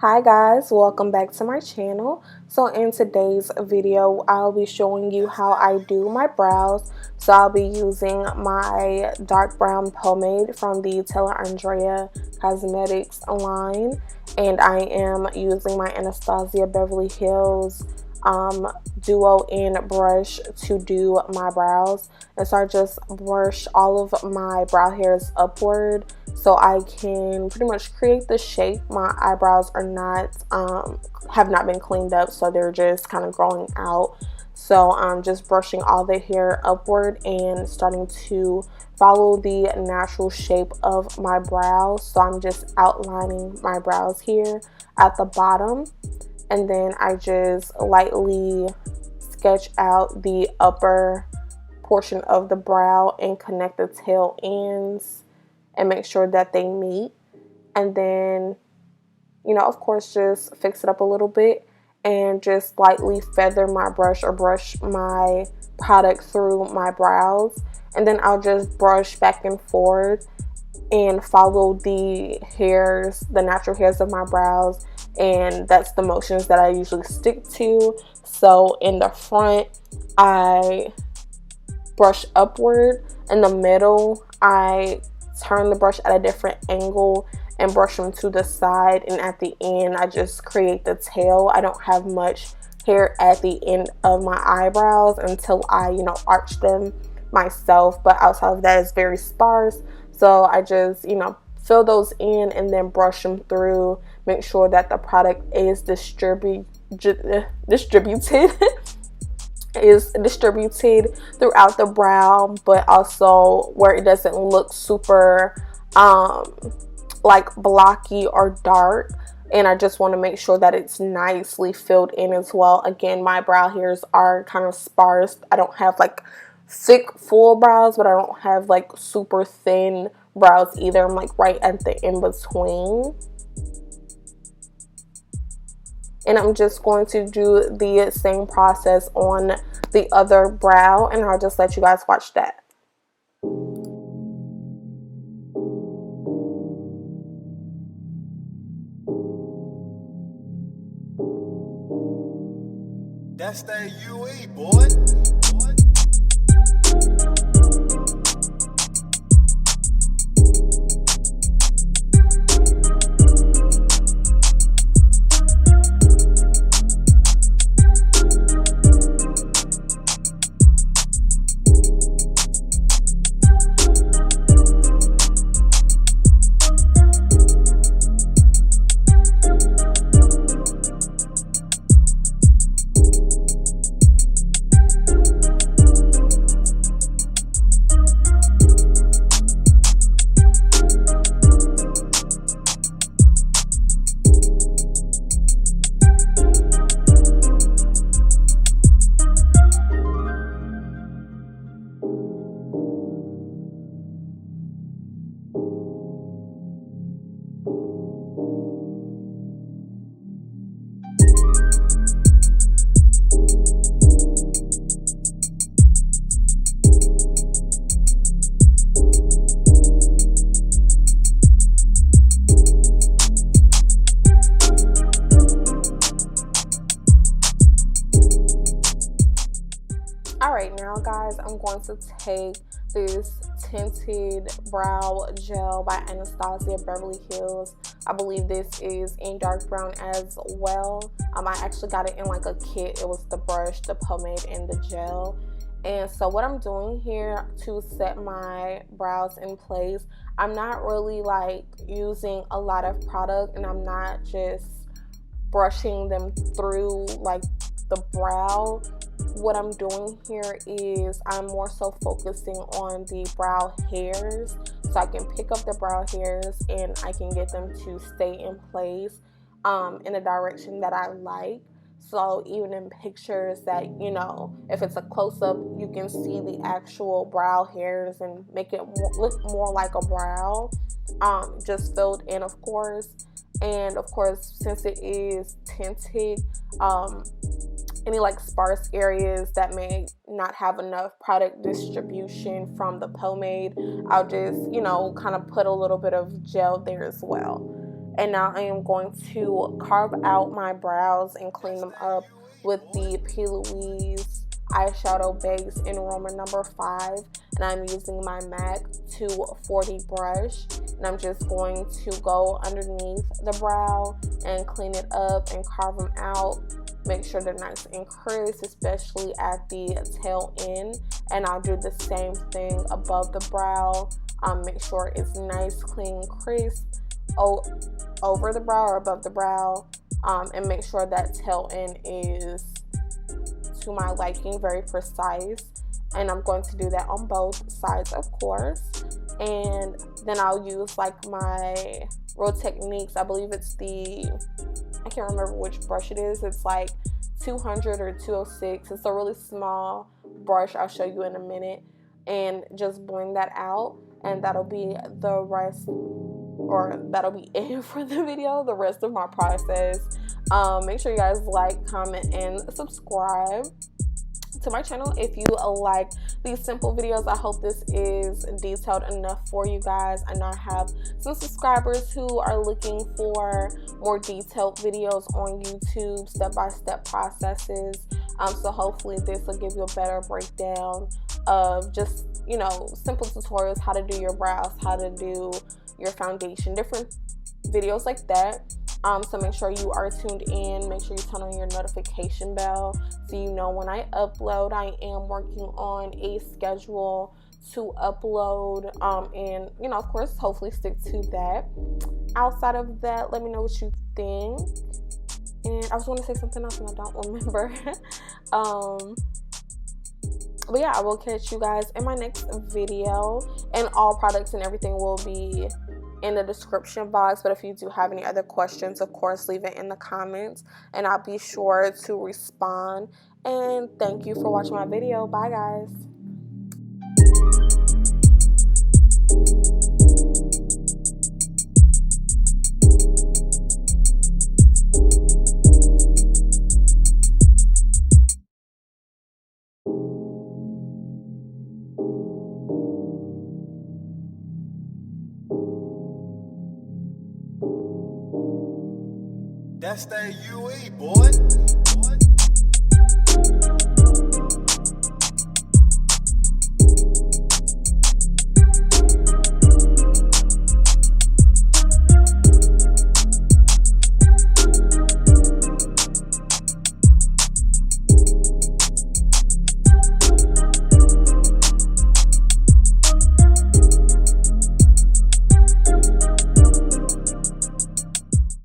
Hi guys, welcome back to my channel. So in today's video, I'll be showing you how I do my brows. So I'll be using my dark brown pomade from the Andrea Cosmetics line, and I am using my Anastasia Beverly Hills duo end brush to do my brows. And so I just brush all of my brow hairs upward so I can pretty much create the shape. My eyebrows are not have not been cleaned up, so they're just kind of growing out. So I'm just brushing all the hair upward and starting to follow the natural shape of my brows. So I'm just outlining my brows here at the bottom, and then I just lightly sketch out the upper portion of the brow and connect the tail ends and make sure that they meet. And then, of course, just fix it up a little bit and just lightly feather my brush or brush my product through my brows. And then I'll just brush back and forth and follow the hairs, the natural hairs of my brows, and that's the motions that I usually stick to. So in the front, I brush upward. In the middle, I turn the brush at a different angle and brush them to the side, and at the end I just create the tail. I don't have much hair at the end of my eyebrows until I arch them myself, but outside of that it's very sparse. So I just fill those in and then brush them through, make sure that the product is distributed is distributed throughout the brow, but also where it doesn't look super like blocky or dark. And I just want to make sure that it's nicely filled in as well. Again, my brow hairs are kind of sparse. I don't have like thick full brows, but I don't have like super thin brows either. I'm like right at the in between. And I'm just going to do the same process on the other brow, and I'll just let you guys watch that. That's that UE, boy. Alright, now guys, I'm going to take this tinted brow gel by Anastasia Beverly Hills. I believe this is in dark brown as well. I actually got it in like a kit. It was the brush, the pomade, and the gel. And so what I'm doing here to set my brows in place, I'm not really like using a lot of product, and I'm not just brushing them through like the brow. What I'm doing here is I'm more so focusing on the brow hairs, so I can pick up the brow hairs and I can get them to stay in place in the direction that I like. So even in pictures that, if it's a close-up, you can see the actual brow hairs and make it look more like a brow, just filled in, of course. And of course, since it is tinted, any like sparse areas that may not have enough product distribution from the pomade, I'll just kind of put a little bit of gel there as well. And now I am going to carve out my brows and clean them up with the P. Louise eyeshadow base in Roman number 5. And I'm using my MAC 240 brush. And I'm just going to go underneath the brow and clean it up and carve them out. Make sure they're nice and crisp, especially at the tail end. And I'll do the same thing above the brow. Make sure it's nice, clean, crisp over the brow or above the brow, and make sure that tail end is to my liking, very precise. And I'm going to do that on both sides, of course. And then I'll use like my Real Techniques. I believe it's I can't remember which brush it is. It's like 200 or 206. It's a really small brush. I'll show you in a minute. And just blend that out. And that'll be the rest, or that'll be it for the video, the rest of my process. Make sure you guys like, comment, and subscribe to my channel if you like these simple videos. I hope this is detailed enough for you guys. I know I have some subscribers who are looking for more detailed videos on YouTube, step-by-step processes. So hopefully this will give you a better breakdown of just, you know, simple tutorials, how to do your brows, how to do your foundation, different videos like that. So make sure you are tuned in. Make sure you turn on your notification bell so you know when I upload. I am working on a schedule to upload, and, you know, of course, hopefully stick to that. Outside of that, let me know what you think. And I was going to say something else and I don't remember. But yeah, I will catch you guys in my next video, and all products and everything will be in the description box. But if you do have any other questions, of course, leave it in the comments and I'll be sure to respond. And thank you for watching my video. Bye, guys. That's that UE, boy.